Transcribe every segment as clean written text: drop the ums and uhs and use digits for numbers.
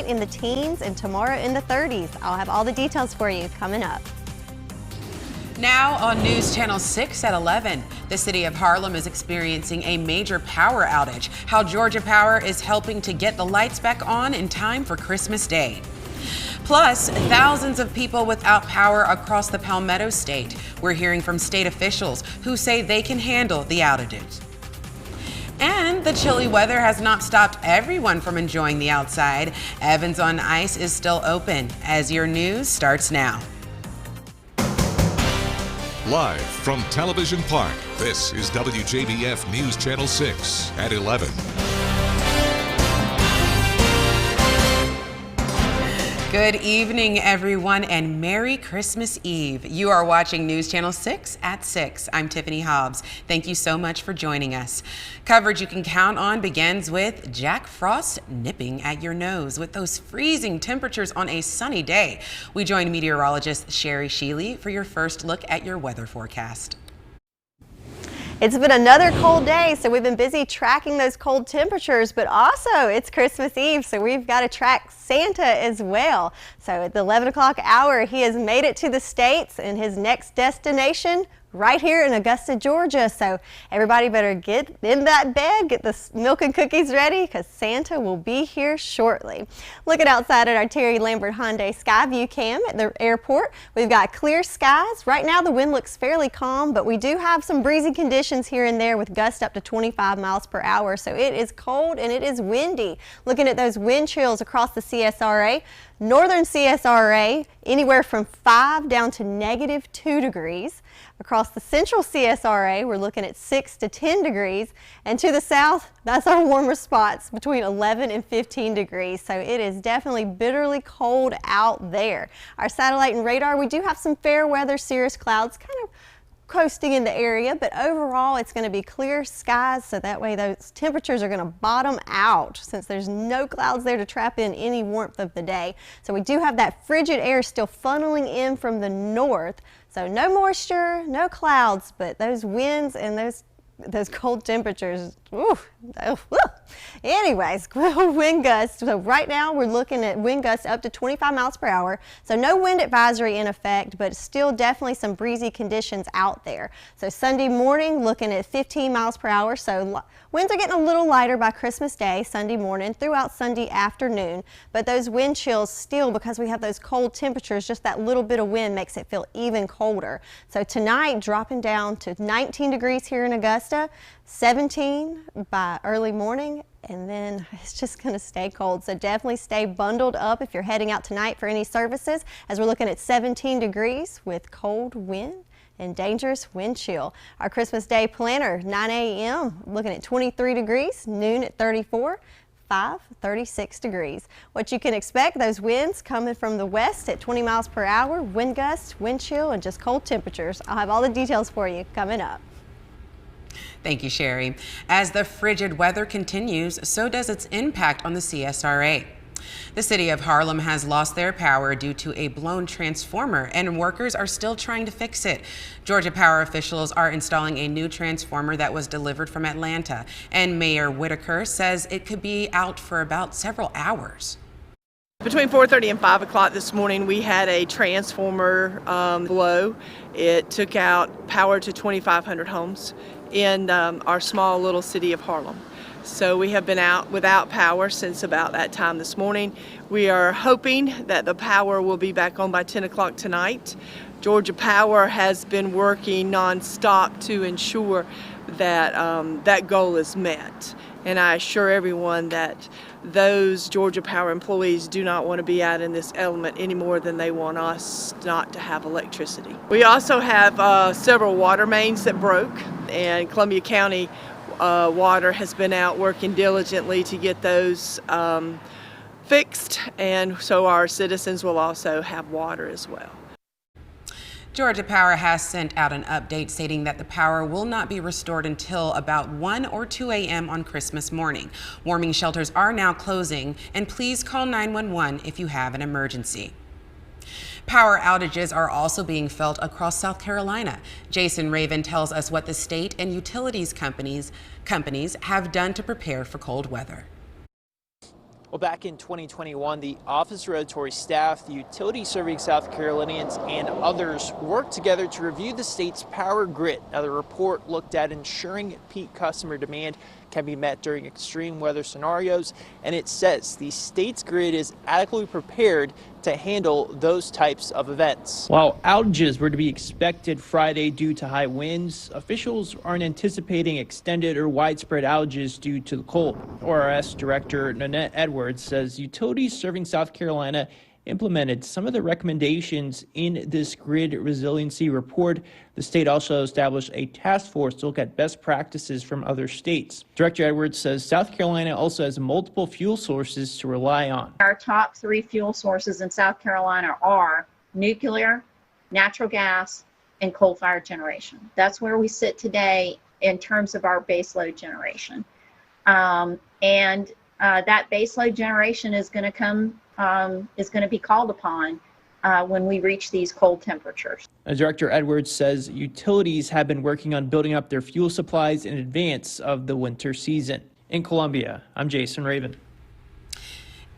tonight in the teens and tomorrow in the 30s. I'll have all the details for you coming up. Now on News Channel 6 at 11, the city of Harlem is experiencing a major power outage. How Georgia Power is helping to get the lights back on in time for Christmas Day. Plus, thousands of people without power across the Palmetto State. We're hearing from state officials who say they can handle the outages. And the chilly weather has not stopped everyone from enjoying the outside. Evans on Ice is still open. As your news starts now. Live from Television Park, this is WJBF News Channel 6 at 11. Good evening, everyone, and Merry Christmas Eve. You are watching News Channel 6 at 6. I'm Tiffany Hobbs. Thank you so much for joining us. Coverage you can count on begins with Jack Frost nipping at your nose with those freezing temperatures on a sunny day. We join meteorologist Sherry Sheely for your first look at your weather forecast. It's been another cold day, so we've been busy tracking those cold temperatures, but also it's Christmas Eve, so we've got to track Santa as well. So at the 11 o'clock hour, he has made it to the States, and his next destination right here in Augusta, Georgia. So everybody better get in that bed, get the milk and cookies ready, because Santa will be here shortly. Looking outside at our Terry Lambert Hyundai Skyview cam at the airport, we've got clear skies. Right now the wind looks fairly calm, but we do have some breezy conditions here and there with gusts up to 25 miles per hour. So it is cold and it is windy. Looking at those wind chills across the CSRA, northern CSRA anywhere from 5 down to -2 degrees. Across the central CSRA, we're looking at 6 to 10 degrees. And to the south, that's our warmest spots between 11 and 15 degrees. So it is definitely bitterly cold out there. Our satellite and radar, we do have some fair weather cirrus clouds kind of coasting in the area, but overall it's going to be clear skies, so that way those temperatures are going to bottom out since there's no clouds there to trap in any warmth of the day. So we do have that frigid air still funneling in from the north, so no moisture, no clouds, but those winds and those cold temperatures. Anyways, wind gusts. So right now we're looking at wind gusts up to 25 miles per hour. So no wind advisory in effect, but still definitely some breezy conditions out there. So Sunday morning looking at 15 miles per hour. So winds are getting a little lighter by Christmas Day, Sunday morning throughout Sunday afternoon. But those wind chills still, because we have those cold temperatures, just that little bit of wind makes it feel even colder. So tonight dropping down to 19 degrees here in Augusta, 17 by early morning, and then it's just going to stay cold. So definitely stay bundled up if you're heading out tonight for any services, as we're looking at 17 degrees with cold wind and dangerous wind chill. Our Christmas Day planner, 9 a.m. looking at 23 degrees, noon at 34. 36 degrees. What you can expect, those winds coming from the west at 20 miles per hour, wind gusts, wind chill, and just cold temperatures. I'll have all the details for you coming up. Thank you, Sherry. As the frigid weather continues, so does its impact on the CSRA. The city of Harlem has lost their power due to a blown transformer, and workers are still trying to fix it. Georgia Power officials are installing a new transformer that was delivered from Atlanta, and Mayor Whitaker says it could be out for about several hours. Between 4:30 and 5 o'clock this morning, we had a transformer blow. It took out power to 2,500 homes in our small little city of Harlem. So we have been out without power since about that time this morning. We are hoping that the power will be back on by 10 o'clock tonight. Georgia Power has been working nonstop to ensure that that goal is met. And I assure everyone that those Georgia Power employees do not want to be out in this element any more than they want us not to have electricity. We also have several water mains that broke, and Columbia County Water has been out working diligently to get those fixed, and so our citizens will also have water as well. Georgia Power has sent out an update stating that the power will not be restored until about 1 or 2 a.m. on Christmas morning. Warming shelters are now closing, and please call 911 if you have an emergency. Power outages are also being felt across South Carolina. Jason Raven tells us what the state and utilities companies have done to prepare for cold weather. Well, back in 2021, the Office of Regulatory Staff, the utilities serving South Carolinians, and others worked together to review the state's power grid. Now, the report looked at ensuring peak customer demand can be met during extreme weather scenarios, and it says the state's grid is adequately prepared to handle those types of events. While outages were to be expected Friday due to high winds, officials aren't anticipating extended or widespread outages due to the cold. ORS Director Nanette Edwards says utilities serving South Carolina implemented some of the recommendations in this grid resiliency report. The state also established a task force to look at best practices from other states. Director Edwards says South Carolina also has multiple fuel sources to rely on. Our top 3 fuel sources in South Carolina are nuclear, natural gas, and coal-fired generation. That's where we sit today in terms of our baseload generation. That baseload generation is going to be called upon when we reach these cold temperatures. Director Edwards says utilities have been working on building up their fuel supplies in advance of the winter season. In Columbia, I'm Jason Raven.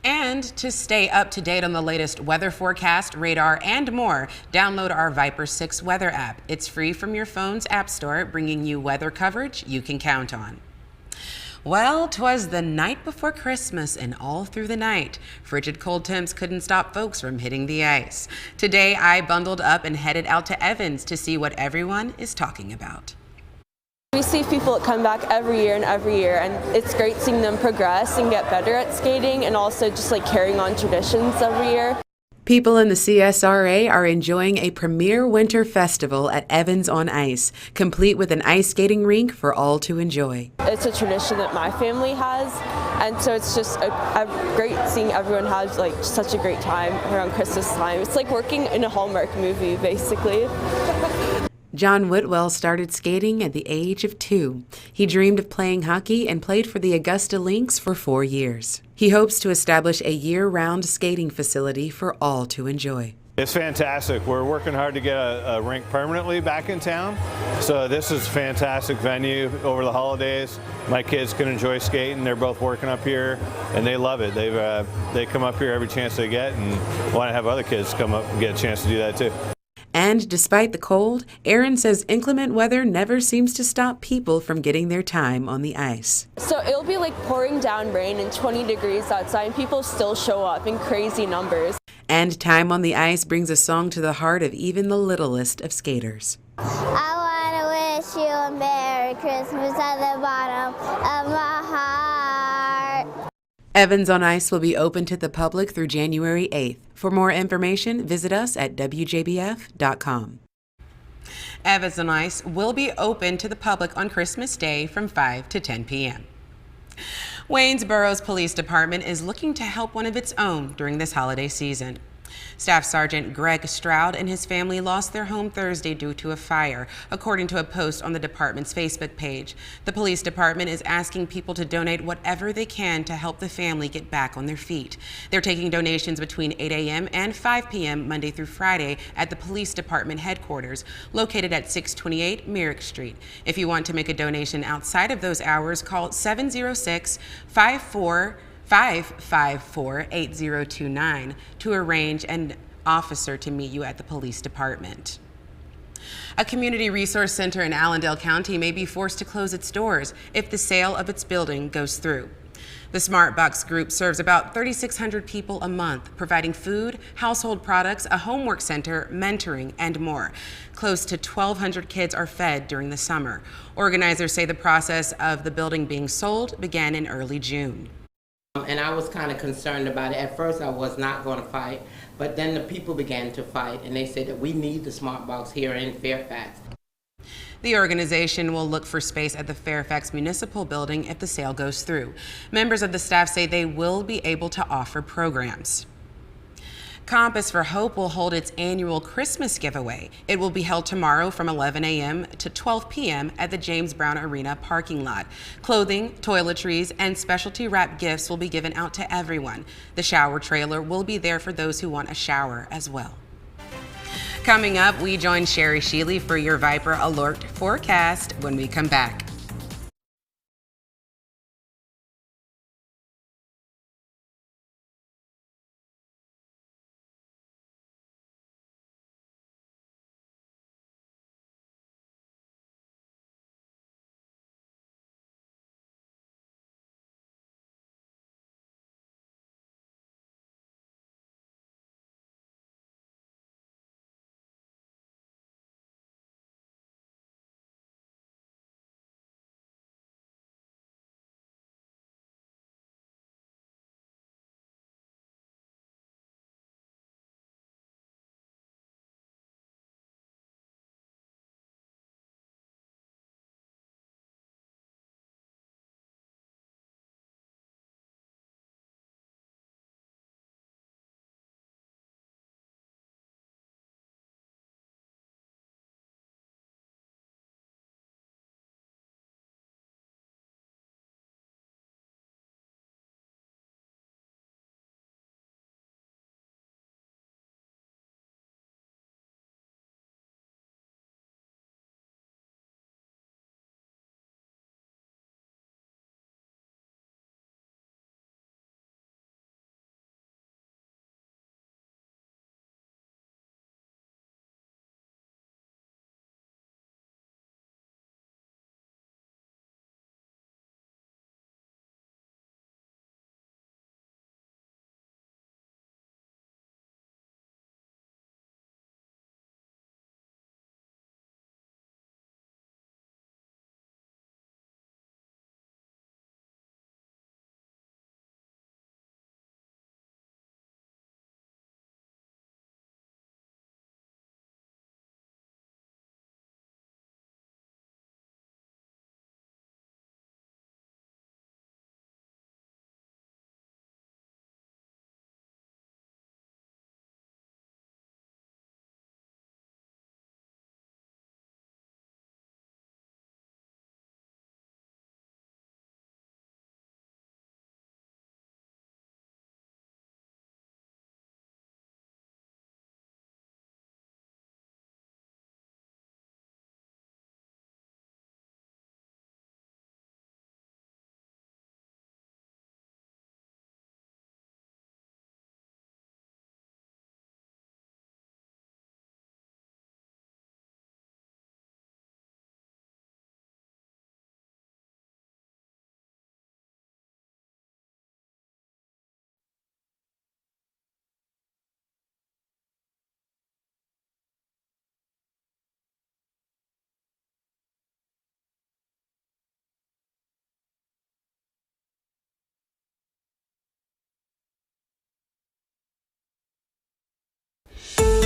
And to stay up to date on the latest weather forecast, radar, and more, download our Viper 6 weather app. It's free from your phone's app store, bringing you weather coverage you can count on. Well, 'twas the night before Christmas, and all through the night, frigid cold temps couldn't stop folks from hitting the ice. Today, I bundled up and headed out to Evans to see what everyone is talking about. We see people that come back every year, and it's great seeing them progress and get better at skating, and also just like carrying on traditions every year. People in the CSRA are enjoying a premier winter festival at Evans on Ice, complete with an ice skating rink for all to enjoy. It's a tradition that my family has, and so it's just great seeing everyone have like such a great time around Christmas time. It's like working in a Hallmark movie, basically. John Whitwell started skating at the age of 2. He dreamed of playing hockey and played for the Augusta Lynx for 4 years. He hopes to establish a year-round skating facility for all to enjoy. It's fantastic. We're working hard to get a rink permanently back in town. So this is a fantastic venue over the holidays. My kids can enjoy skating. They're both working up here and they love it. They come up here every chance they get and want to have other kids come up and get a chance to do that too. And despite the cold, Aaron says inclement weather never seems to stop people from getting their time on the ice. So it'll be like pouring down rain and 20 degrees outside, and people still show up in crazy numbers. And time on the ice brings a song to the heart of even the littlest of skaters. I want to wish you a Merry Christmas at the bottom of my heart. Evans on Ice will be open to the public through January 8th. For more information, visit us at WJBF.com. Evans on Ice will be open to the public on Christmas Day from 5 to 10 p.m. Waynesboro's Police Department is looking to help one of its own during this holiday season. Staff Sergeant Greg Stroud and his family lost their home Thursday due to a fire, according to a post on the department's Facebook page. The police department is asking people to donate whatever they can to help the family get back on their feet. They're taking donations between 8 a.m. and 5 p.m. Monday through Friday at the police department headquarters, located at 628 Merrick Street. If you want to make a donation outside of those hours, call 706-554-8029 to arrange an officer to meet you at the police department. A community resource center in Allendale County may be forced to close its doors if the sale of its building goes through. The Smart Box Group serves about 3,600 people a month, providing food, household products, a homework center, mentoring, and more. Close to 1,200 kids are fed during the summer. Organizers say the process of the building being sold began in early June. And I was kind of concerned about it. At first I was not going to fight, but then the people began to fight, and they said that we need the Smart Box here in Fairfax. The organization will look for space at the Fairfax Municipal Building if the sale goes through. Members of the staff say they will be able to offer programs. Compass for Hope will hold its annual Christmas giveaway. It will be held tomorrow from 11 a.m. to 12 p.m. at the James Brown Arena parking lot. Clothing, toiletries, and specialty wrapped gifts will be given out to everyone. The shower trailer will be there for those who want a shower as well. Coming up, we join Sherry Sheely for your Viper Alert forecast when we come back.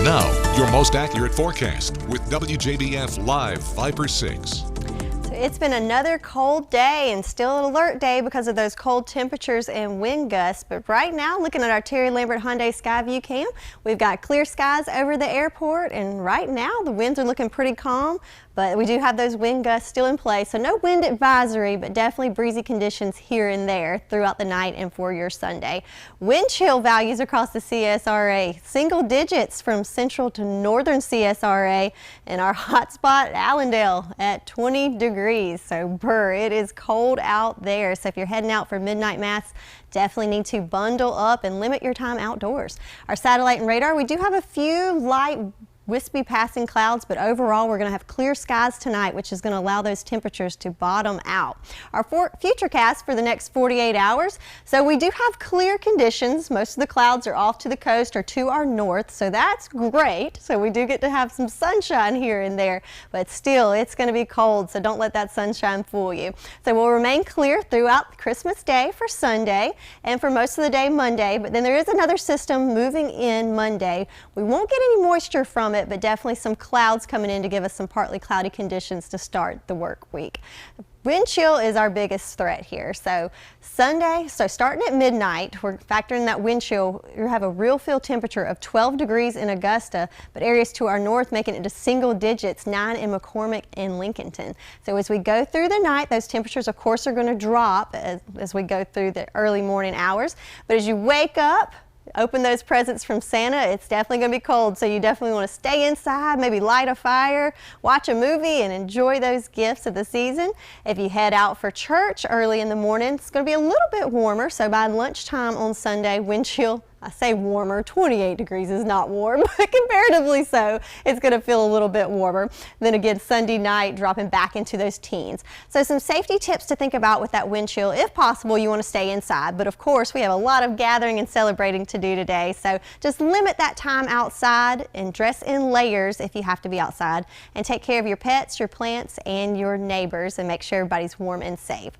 Now, your most accurate forecast with WJBF Live Viper 6. It's been another cold day and still an alert day because of those cold temperatures and wind gusts. But right now, looking at our Terry Lambert Hyundai Skyview cam, we've got clear skies over the airport, and right now the winds are looking pretty calm. But we do have those wind gusts still in place, so no wind advisory, but definitely breezy conditions here and there throughout the night and for your Sunday. Wind chill values across the CSRA, single digits from central to northern CSRA, and our hot spot, Allendale, at 20 degrees. So brr, it is cold out there. So if you're heading out for midnight mass, definitely need to bundle up and limit your time outdoors. Our satellite and radar, we do have a few light wispy passing clouds, but overall we're going to have clear skies tonight, which is going to allow those temperatures to bottom out. Our futurecast for the next 48 hours. So we do have clear conditions. Most of the clouds are off to the coast or to our north, so that's great. So we do get to have some sunshine here and there, but still it's going to be cold, so don't let that sunshine fool you. So we'll remain clear throughout Christmas Day for Sunday and for most of the day Monday, but then there is another system moving in Monday. We won't get any moisture from it, but definitely some clouds coming in to give us some partly cloudy conditions to start the work week. Wind chill is our biggest threat here. So Sunday, starting at midnight, we're factoring that wind chill. You have a real feel temperature of 12 degrees in Augusta, but areas to our north making it to single digits, 9 in McCormick and Lincolnton. So as we go through the night, those temperatures of course are going to drop as we go through the early morning hours. But as you wake up, open those presents from Santa, it's definitely going to be cold, so you definitely want to stay inside, maybe light a fire, watch a movie, and enjoy those gifts of the season. If you head out for church early in the morning, it's going to be a little bit warmer, so by lunchtime on Sunday, wind chill, I say warmer, 28 degrees is not warm, but comparatively so, it's going to feel a little bit warmer. Then again, Sunday night, dropping back into those teens. So some safety tips to think about with that wind chill. If possible, you want to stay inside, but of course, we have a lot of gathering and celebrating to do today, so just limit that time outside and dress in layers if you have to be outside, and take care of your pets, your plants, and your neighbors, and make sure everybody's warm and safe.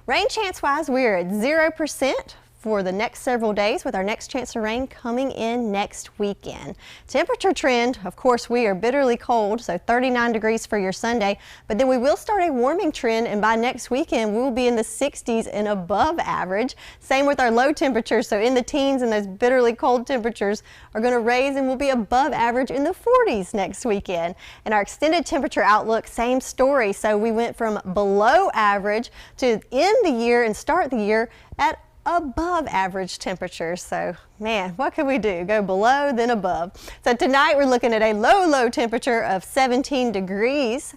Rain chance-wise, we're at 0% for the next several days, with our next chance of rain coming in next weekend. Temperature trend, of course, we are bitterly cold, so 39 degrees for your Sunday, but then we will start a warming trend, and by next weekend we will be in the 60s and above average. Same with our low temperatures, so in the teens, and those bitterly cold temperatures are going to raise and will be above average in the 40s next weekend. And our extended temperature outlook, same story. So we went from below average to end the year and start the year at above average temperatures. So man, what can we do? Go below, then above. So tonight we're looking at a low temperature of 17 degrees.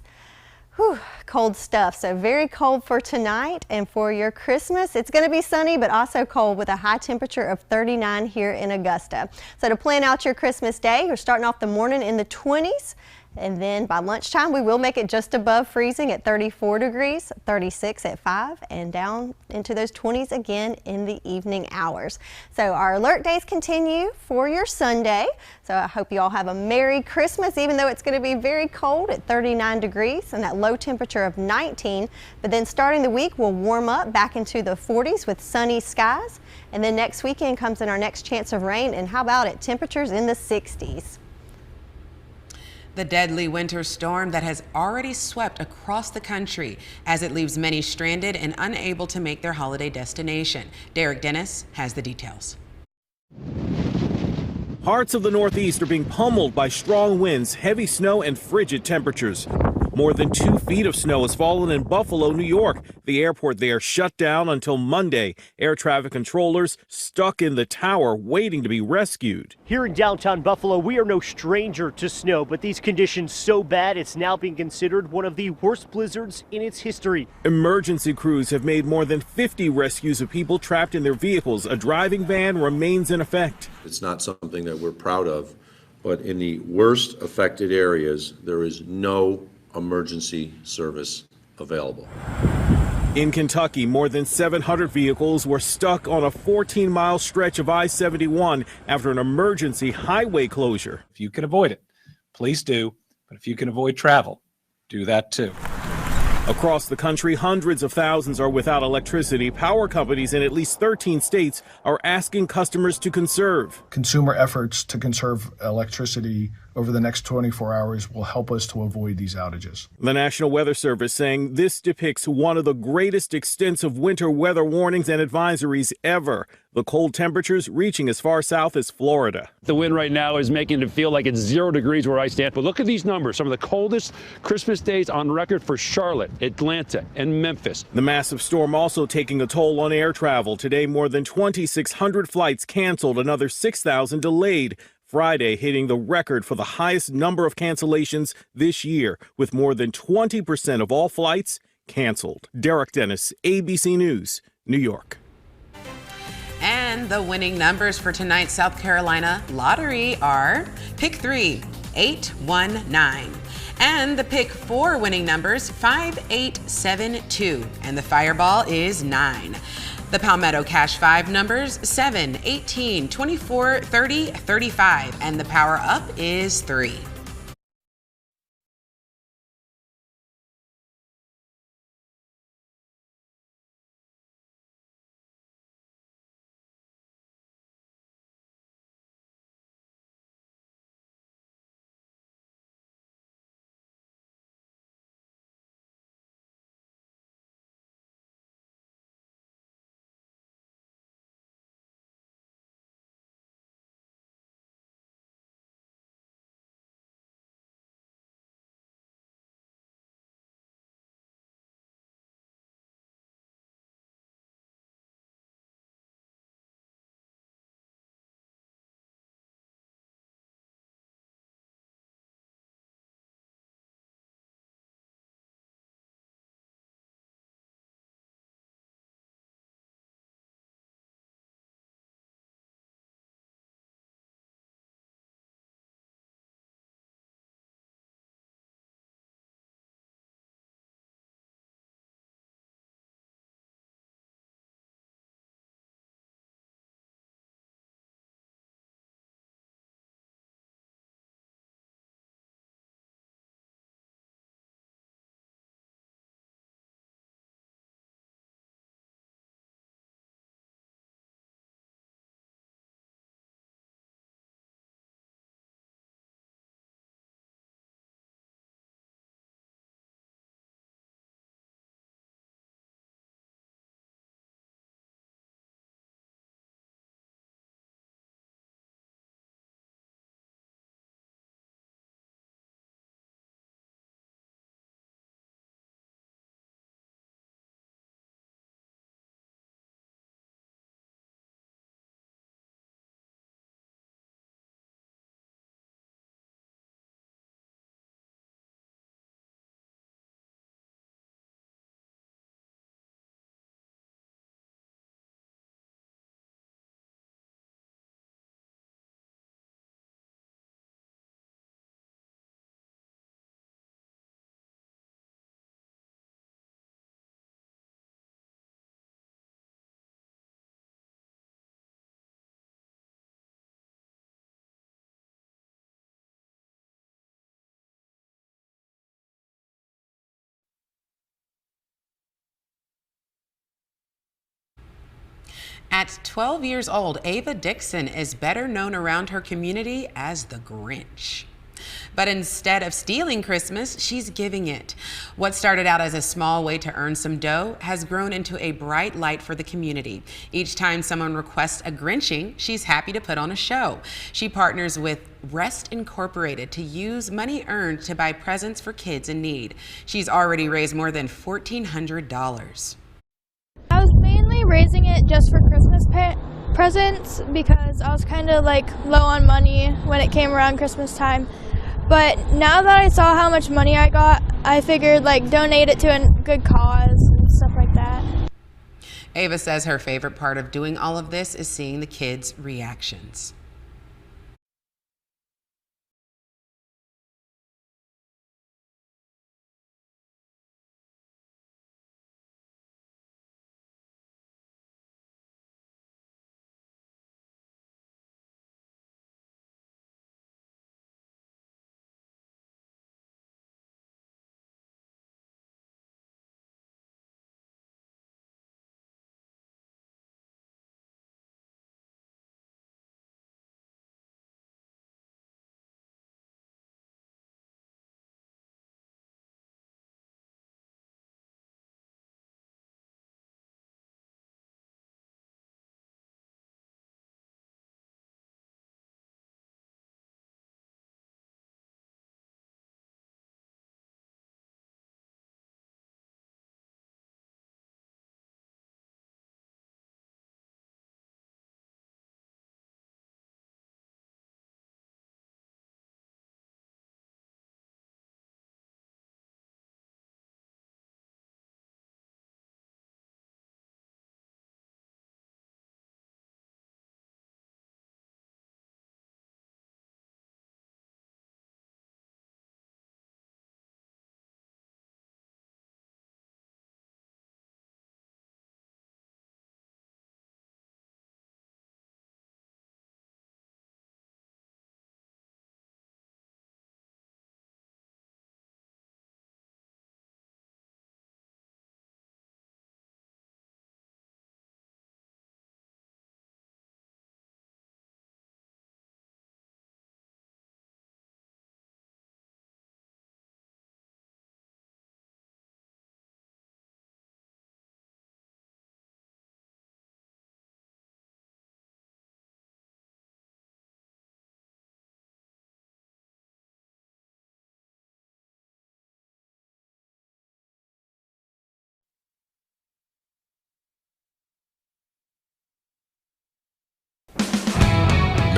Whew, cold stuff. So very cold for tonight, and for your Christmas, it's going to be sunny but also cold with a high temperature of 39 here in Augusta. So to plan out your Christmas day, you're starting off the morning in the 20s. And then by lunchtime, we will make it just above freezing at 34 degrees, 36 at 5, and down into those 20s again in the evening hours. So our alert days continue for your Sunday. So I hope you all have a Merry Christmas, even though it's going to be very cold at 39 degrees and that low temperature of 19. But then starting the week, we'll warm up back into the 40s with sunny skies. And then next weekend comes in our next chance of rain. And how about it? Temperatures in the 60s. The deadly winter storm that has already swept across the country as it leaves many stranded and unable to make their holiday destination. Derek Dennis has the details. Parts of the Northeast are being pummeled by strong winds, heavy snow, and frigid temperatures. More than 2 feet of snow has fallen in Buffalo, New York. The airport there shut down until Monday. Air traffic controllers stuck in the tower waiting to be rescued. Here in downtown Buffalo, we are no stranger to snow, but these conditions so bad it's now being considered one of the worst blizzards in its history. Emergency crews have made more than 50 rescues of people trapped in their vehicles. A driving ban remains in effect. It's not something that we're proud of, but in the worst affected areas, there is no emergency service available. In Kentucky, more than 700 vehicles were stuck on a 14-mile stretch of I-71 after an emergency highway closure. If you can avoid it, please do. But if you can avoid travel, do that too. Across the country, hundreds of thousands are without electricity. Power companies in at least 13 states are asking customers to conserve. Consumer efforts to conserve electricity over the next 24 hours will help us to avoid these outages. The National Weather Service saying this depicts one of the greatest extensive winter weather warnings and advisories ever. The cold temperatures reaching as far south as Florida. The wind right now is making it feel like it's 0 degrees where I stand. But look at these numbers. Some of the coldest Christmas days on record for Charlotte, Atlanta, and Memphis. The massive storm also taking a toll on air travel. Today, more than 2,600 flights canceled, another 6,000 delayed. Friday hitting the record for the highest number of cancellations this year, with more than 20% of all flights canceled. Derek Dennis, ABC News, New York. And the winning numbers for tonight's South Carolina lottery are pick 3, 819. And the pick 4 winning numbers 5872. And the fireball is 9. The Palmetto Cash 5 numbers 7, 18, 24, 30, 35. And the power up is 3. At 12 years old, Ava Dixon is better known around her community as the Grinch. But instead of stealing Christmas, she's giving it. What started out as a small way to earn some dough has grown into a bright light for the community. Each time someone requests a Grinching, she's happy to put on a show. She partners with Rest Incorporated to use money earned to buy presents for kids in need. She's already raised more than $1,400. I was mainly raising it just for Christmas presents because I was kind of like low on money when it came around Christmas time. But now that I saw how much money I got, I figured like donate it to a good cause and stuff like that. Ava says her favorite part of doing all of this is seeing the kids' reactions.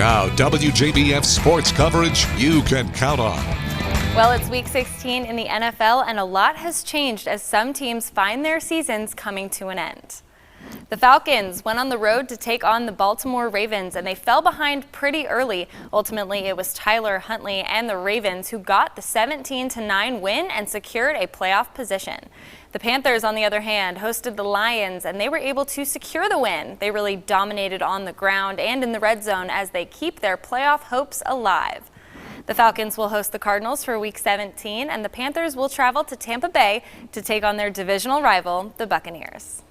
Now, WJBF sports coverage you can count on. Well, it's week 16 in the NFL, and a lot has changed as some teams find their seasons coming to an end. The Falcons went on the road to take on the Baltimore Ravens, and they fell behind pretty early. Ultimately, it was Tyler Huntley and the Ravens who got the 17-9 win and secured a playoff position. The Panthers, on the other hand, hosted the Lions, and they were able to secure the win. They really dominated on the ground and in the red zone as they keep their playoff hopes alive. The Falcons will host the Cardinals for Week 17, and the Panthers will travel to Tampa Bay to take on their divisional rival, the Buccaneers.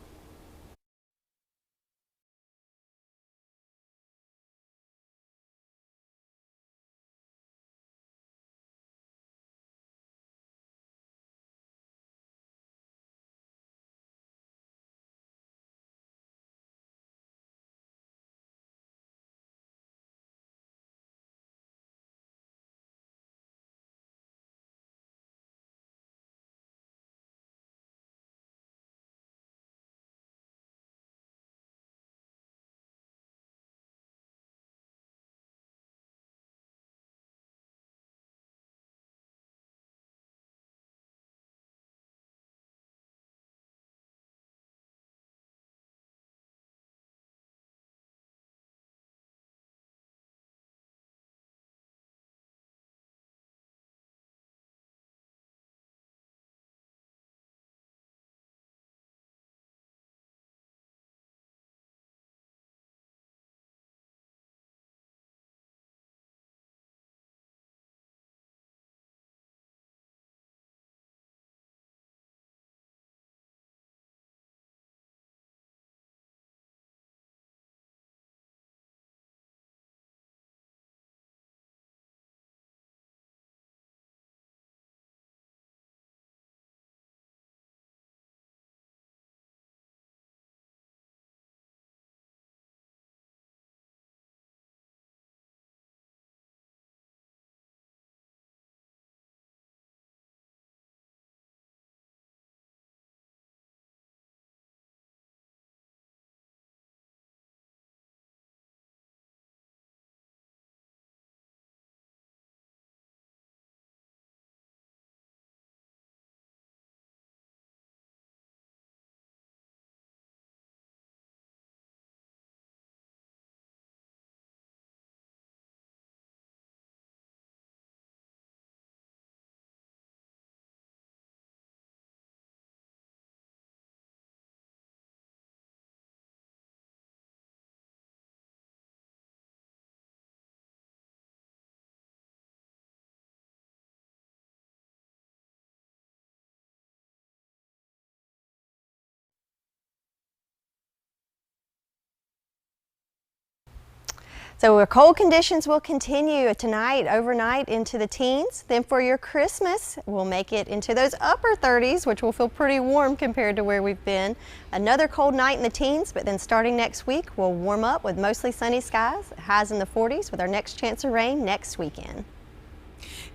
So our cold conditions will continue tonight, overnight into the teens. Then for your Christmas, we'll make it into those upper 30s, which will feel pretty warm compared to where we've been. Another cold night in the teens, but then starting next week, we'll warm up with mostly sunny skies, highs in the 40s with our next chance of rain next weekend.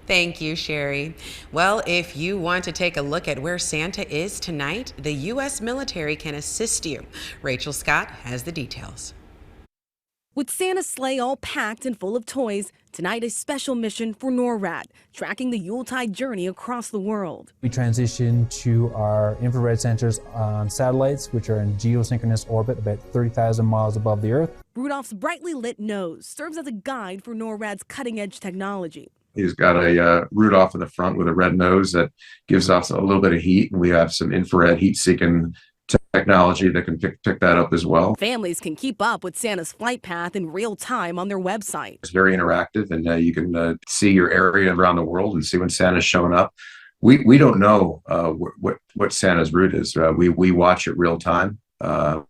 Thank you, Sherry. Well, if you want to take a look at where Santa is tonight, the U.S. military can assist you. Rachel Scott has the details. With Santa's sleigh all packed and full of toys, tonight a special mission for NORAD, tracking the Yuletide journey across the world. We transition to our infrared sensors on satellites, which are in geosynchronous orbit about 30,000 miles above the Earth. Rudolph's brightly lit nose serves as a guide for NORAD's cutting-edge technology. He's got a Rudolph in the front with a red nose that gives off a little bit of heat, and we have some infrared heat-seeking technology that can pick that up as well. Families can keep up with Santa's flight path in real time on their website. It's very interactive, and you can see your area around the world and see when Santa's showing up. We don't know what Santa's route is. We watch it real time.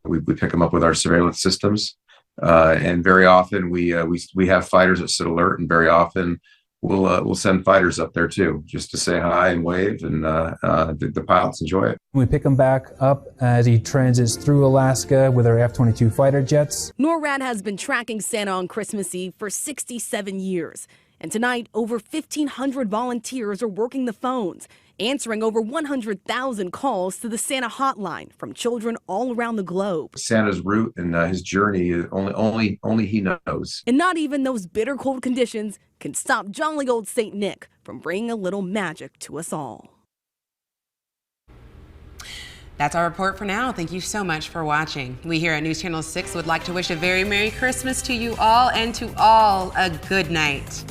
We pick them up with our surveillance systems, and very often we have fighters that sit alert, and very often we'll send fighters up there too, just to say hi and wave, and the pilots enjoy it. We pick him back up as he transits through Alaska with our F-22 fighter jets. NORAD has been tracking Santa on Christmas Eve for 67 years. And tonight, over 1,500 volunteers are working the phones, answering over 100,000 calls to the Santa hotline from children all around the globe. Santa's route and his journey, only he knows. And not even those bitter cold conditions can stop jolly old St. Nick from bringing a little magic to us all. That's our report for now. Thank you so much for watching. We here at News Channel 6 would like to wish a very Merry Christmas to you all, and to all a good night.